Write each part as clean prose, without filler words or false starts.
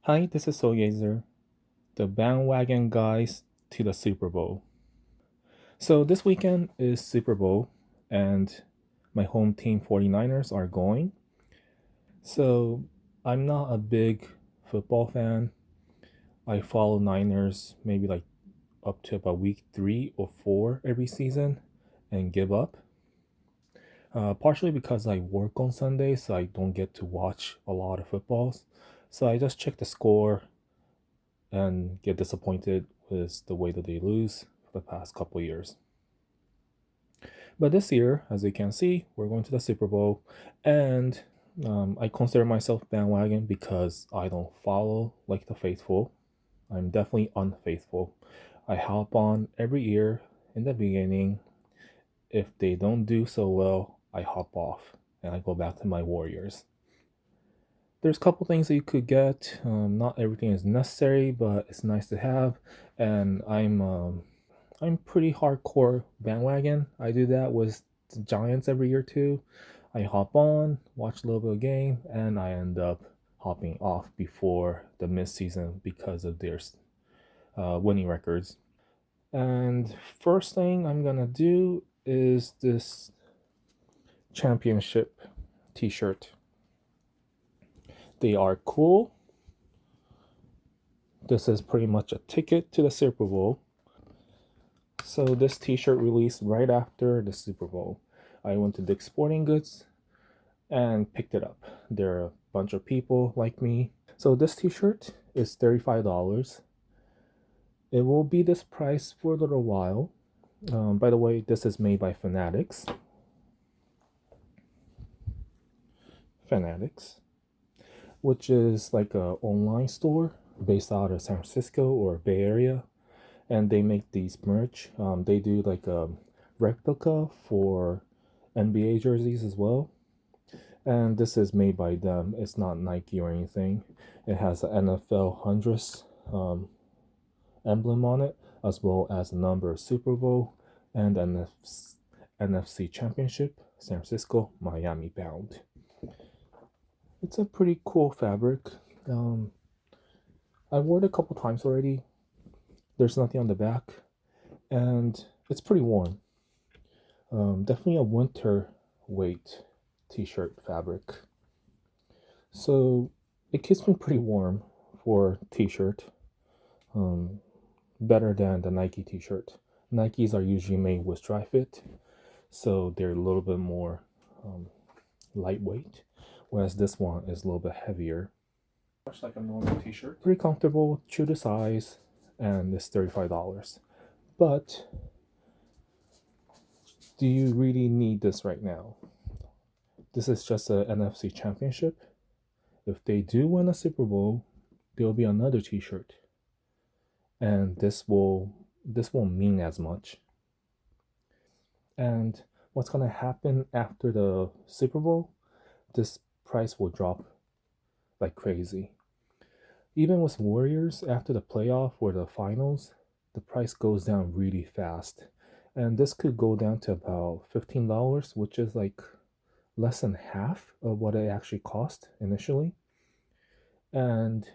Hi, this is Soyezer, the bandwagon guys to the Super Bowl. So this weekend is Super Bowl, and my home team 49ers are going. So I'm not a big football fan. I follow Niners maybe like up to about week 3 or 4 every season and give up. Partially because I work on Sundays, so I don't get to watch a lot of footballs. So I just check the score and get disappointed with the way that they lose for the past couple years. But this year, as you can see, we're going to the Super Bowl, and I consider myself bandwagon because I don't follow like the faithful. I'm definitely unfaithful. I hop on every year in the beginning. If they don't do so well, I hop off and I go back to my Warriors. There's a couple things that you could get. Not everything is necessary, but it's nice to have. And I'm pretty hardcore bandwagon. I do that with the Giants every year too. I hop on, watch a little bit of game, and I end up hopping off before the midseason because of their winning records. And first thing I'm gonna do is this championship T-shirt. They are cool. This is pretty much a ticket to the Super Bowl. So this T-shirt released right after the Super Bowl. I went to Dick's Sporting Goods and picked it up. There are a bunch of people like me. So this T-shirt is $35. It will be this price for a little while. By the way, this is made by Fanatics, which is like a online store based out of San Francisco or Bay Area, and they make these merch. They do like a replica for NBA jerseys as well. And this is made by them. It's not Nike or anything. It has the NFL hundreds emblem on it, as well as a number of Super Bowl and NFC Championship, San Francisco, Miami bound. It's a pretty cool fabric. Um, I wore it a couple times already. There's nothing on the back, and it's pretty warm. Definitely a winter weight t-shirt fabric. So it keeps me pretty warm for t-shirt. Um, Better than the Nike t-shirt. Nikes are usually made with dry fit, so they're a little bit more lightweight, whereas this one is a little bit heavier. Much like a normal t-shirt. Pretty comfortable, true to size, and it's $35. But do you really need this right now? This is just a NFC championship. If they do win a Super Bowl, there'll be another t-shirt. And this won't mean as much. And what's gonna happen after the Super Bowl? This price will drop like crazy. Even with Warriors, after the playoff or the finals, the price goes down really fast. And this could go down to about $15, which is like less than half of what it actually cost initially. And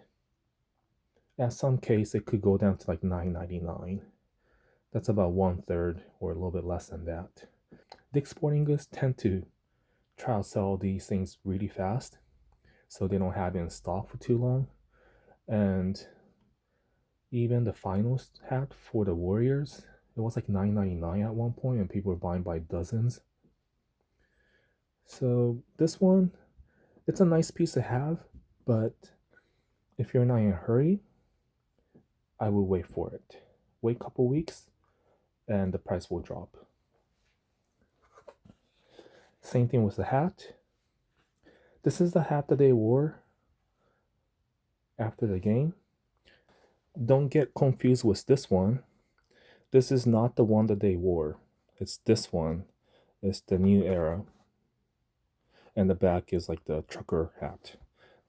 at some case, it could go down to like $9.99. That's about 1/3 or a little bit less than that. Dick's Sporting Goods tend to try to sell these things really fast, so they don't have it in stock for too long. And even the finals hat for the Warriors, it was like $9.99 at one point, and people were buying by dozens. So this one, it's a nice piece to have, but if you're not in a hurry, I will wait for it. Wait a couple weeks, and the price will drop. Same thing with the hat. This is the hat that they wore after the game. Don't get confused with this one. This is not the one that they wore. It's this one. It's the new era. And the back is like the trucker hat.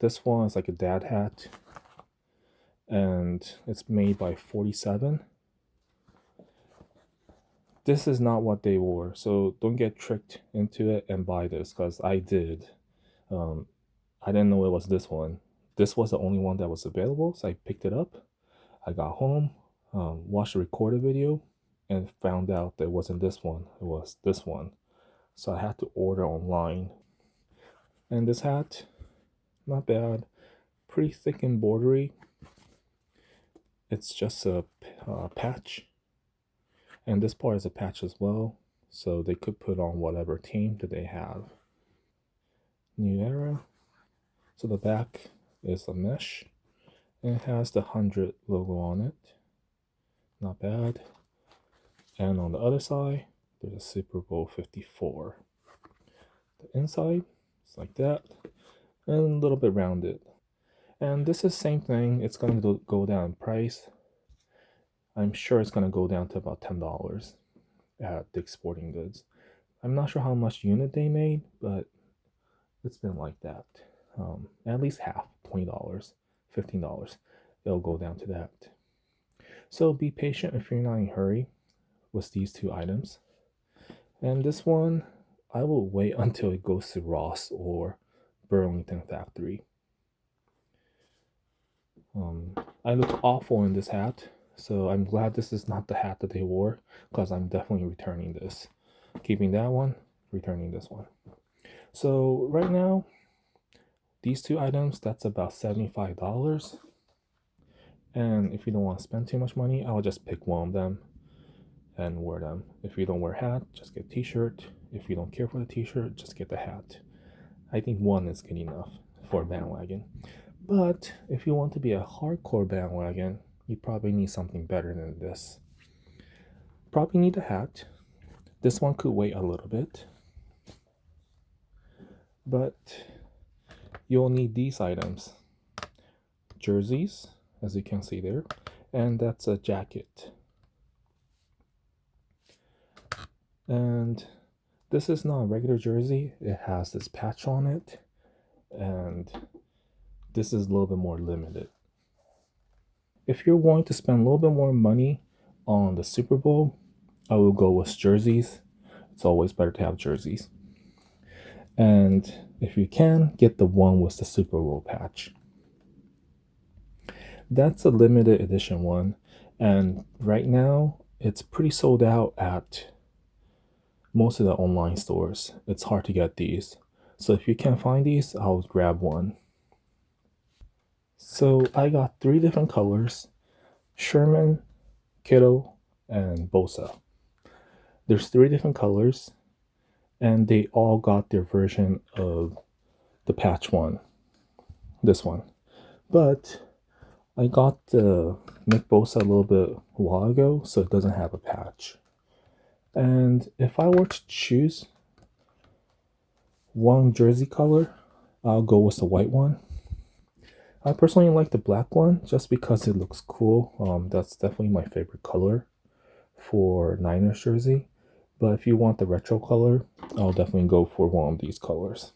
This one is like a dad hat. And it's made by 47. This is not what they wore. So don't get tricked into it and buy this, because I did. I didn't know it was this one. this was the only one that was available, so I picked it up. I got home, watched the recorded video, and found out that it wasn't this one, it was this one. So I had to order online. And this hat, not bad, pretty thick and bordery. It's just a patch, and this part is a patch as well, so they could put on whatever team that they have. New Era. So the back is a mesh, and it has the 100 logo on it. Not bad. And on the other side, there's a Super Bowl 54. The inside is like that, and a little bit rounded. And this is the same thing. It's going to go down in price. I'm sure it's going to go down to about $10 at Dick's Sporting Goods. I'm not sure how much unit they made, but it's been like that. At least half, $20, $15. It'll go down to that. So be patient if you're not in a hurry with these two items. And this one, I will wait until it goes to Ross or Burlington Factory. I look awful in this hat, so I'm glad this is not the hat that they wore, because I'm definitely returning this. Keeping that one, returning this one. So right now, these two items, that's about $75. And if you don't want to spend too much money, I'll just pick one of them and wear them. If you don't wear a hat, just get a t-shirt. If you don't care for the t-shirt, just get the hat. I think one is good enough for a bandwagon. But if you want to be a hardcore bandwagon, you probably need something better than this. Probably need a hat. This one could wait a little bit. But you'll need these items. Jerseys, as you can see there. And that's a jacket. And this is not a regular jersey. It has this patch on it. And this is a little bit more limited. If you're wanting to spend a little bit more money on the Super Bowl, I will go with jerseys. It's always better to have jerseys. And if you can, get the one with the Super Bowl patch. That's a limited edition one. And right now, it's pretty sold out at most of the online stores. It's hard to get these. So if you can't find these, I'll grab one. So I got 3 different colors: Sherman, Kittle, and Bosa. There's 3 different colors, and they all got their version of the patch one, this one. But I got the Nick Bosa a little bit a while ago, so it doesn't have a patch. And if I were to choose one jersey color, I'll go with the white one. I personally like the black one just because it looks cool. That's definitely my favorite color for Niners jersey. But if you want the retro color, I'll definitely go for one of these colors.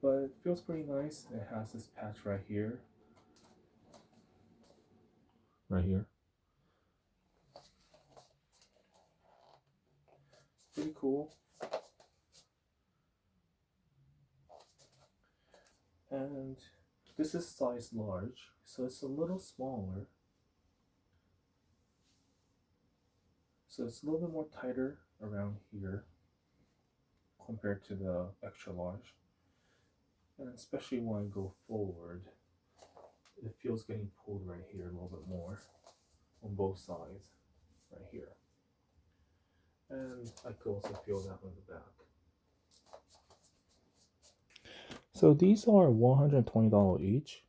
But it feels pretty nice. It has this patch right here. Right here. Pretty cool. And this is size large, so it's a little smaller. So it's a little bit more tighter around here compared to the extra large. And especially when I go forward, it feels getting pulled right here a little bit more on both sides, right here. And I could also feel that on the back. So these are $120 each,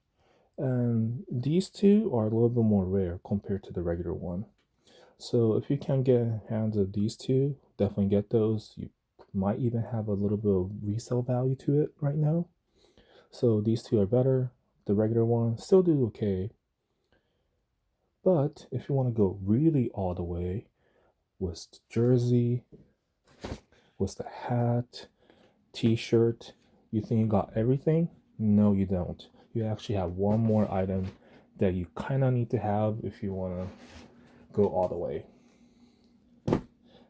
and these two are a little bit more rare compared to the regular one. So if you can get hands of these two, definitely get those. You might even have a little bit of resale value to it right now. So these two are better. The regular one still do okay. But if you want to go really all the way with the jersey, with the hat, t-shirt, you think you got everything? No, you don't. You actually have one more item that you kind of need to have if you want to go all the way.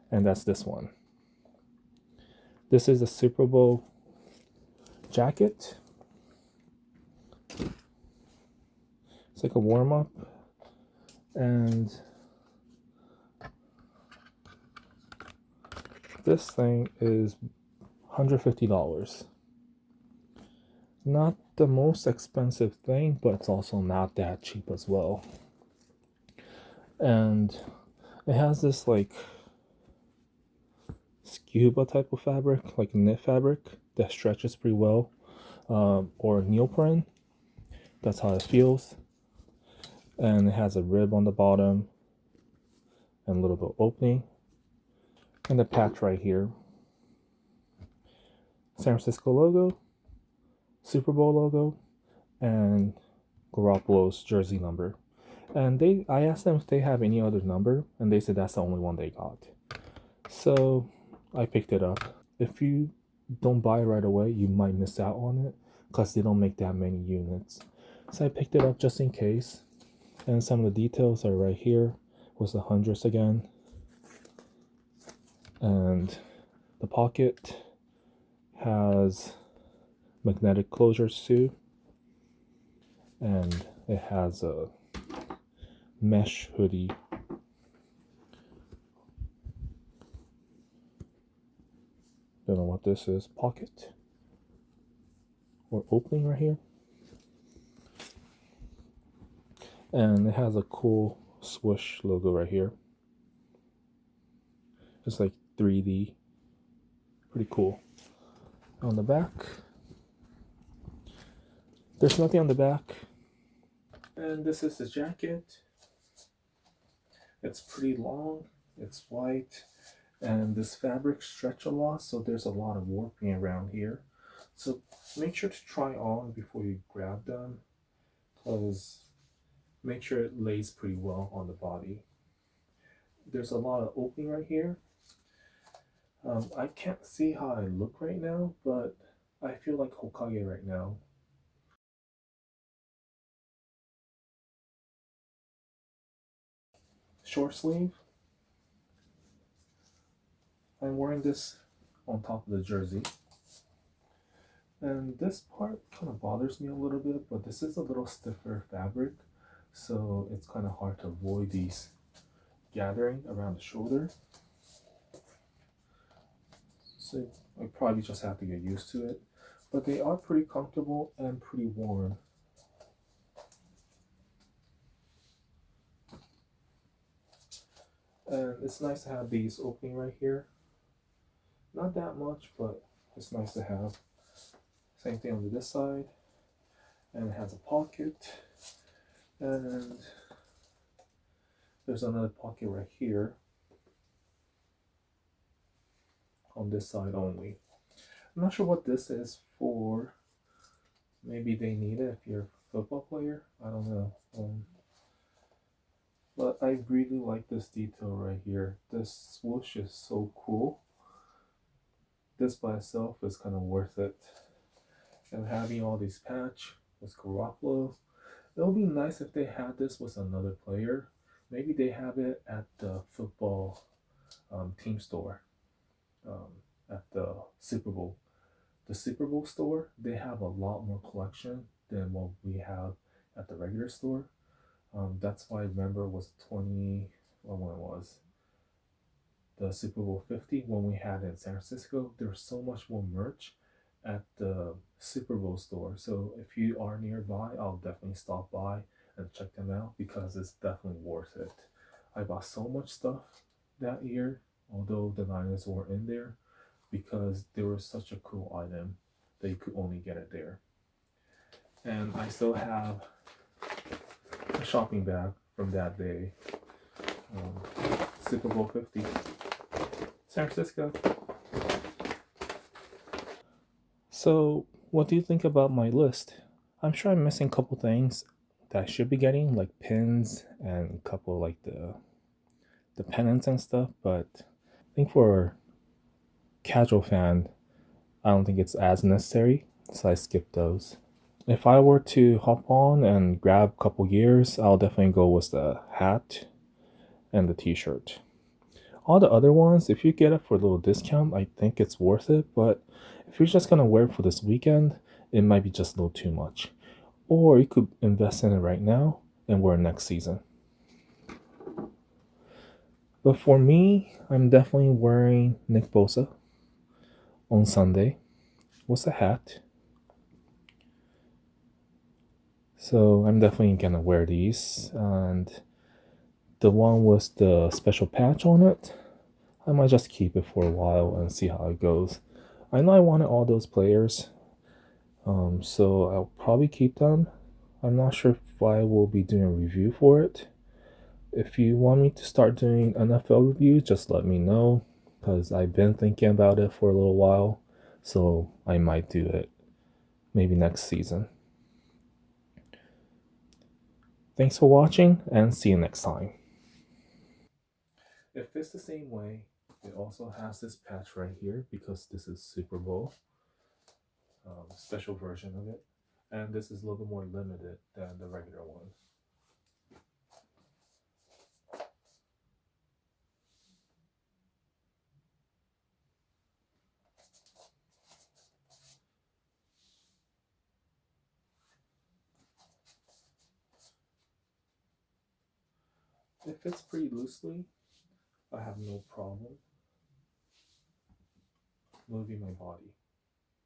And that's this one. This is a Super Bowl jacket. It's like a warm-up, and this thing is $150. Not the most expensive thing, but it's also not that cheap as well. And it has this like scuba type of fabric, like knit fabric that stretches pretty well, or neoprene. That's how it feels. And it has a rib on the bottom and a little bit of opening, and the patch right here. San Francisco logo, Super Bowl logo, and Garoppolo's jersey number. And I asked them if they have any other number, and they said that's the only one they got. So I picked it up. If you don't buy it right away, you might miss out on it because they don't make that many units. So I picked it up just in case. And some of the details are right here. Was the hundreds again. And the pocket has magnetic closures too. And it has a mesh hoodie. Don't know what this is. Pocket or opening right here. And it has a cool swoosh logo right here. It's like 3D. Pretty cool. On the back, there's nothing on the back. And this is the jacket. It's pretty long. It's white. And this fabric stretch a lot, so there's a lot of warping around here. So make sure to try on before you grab them, because make sure it lays pretty well on the body. There's a lot of opening right here. I can't see how I look right now, but I feel like Hokage right now. Short sleeve. I'm wearing this on top of the jersey. And this part kind of bothers me a little bit, but this is a little stiffer fabric, so it's kind of hard to avoid these gathering around the shoulder. So I probably just have to get used to it. But they are pretty comfortable and pretty warm. And it's nice to have these opening right here. Not that much, but it's nice to have. Same thing on this side. And it has a pocket. And there's another pocket right here. On this side only. I'm not sure what this is for. Maybe they need it if you're a football player. I don't know. But I really like this detail right here. This swoosh is so cool. This by itself is kind of worth it. And having all these patch with Garoppolo. It would be nice if they had this with another player. Maybe they have it at the football team store. At the Super Bowl. The Super Bowl store, they have a lot more collection than what we have at the regular store. That's why I remember it was when it was the Super Bowl 50 when we had it in San Francisco. There was so much more merch at the Super Bowl store. So if you are nearby, I'll definitely stop by and check them out because it's definitely worth it. I bought so much stuff that year, although the Niners weren't in there, because they were such a cool item that you could only get it there. And I still have a shopping bag from that day. Super Bowl 50. San Francisco. So, what do you think about my list? I'm sure I'm missing a couple things that I should be getting, like pins and a couple like the pennants and stuff, but I think for casual fan, I don't think it's as necessary, so I skipped those. If I were to hop on and grab a couple gears, I'll definitely go with the hat and the t-shirt. All the other ones, if you get it for a little discount, I think it's worth it. But if you're just gonna wear it for this weekend, it might be just a little too much. Or you could invest in it right now and wear it next season. But for me, I'm definitely wearing Nick Bosa on Sunday. What's the hat? So I'm definitely gonna wear these. And the one with the special patch on it, I might just keep it for a while and see how it goes. I know I wanted all those players, so I'll probably keep them. I'm not sure if I will be doing a review for it. If you want me to start doing NFL reviews, just let me know, because I've been thinking about it for a little while, so I might do it maybe next season. Thanks for watching, and see you next time. It fits the same way. It also has this patch right here because this is Super Bowl, special version of it, and this is a little bit more limited than the regular one. It fits pretty loosely. I have no problem moving my body.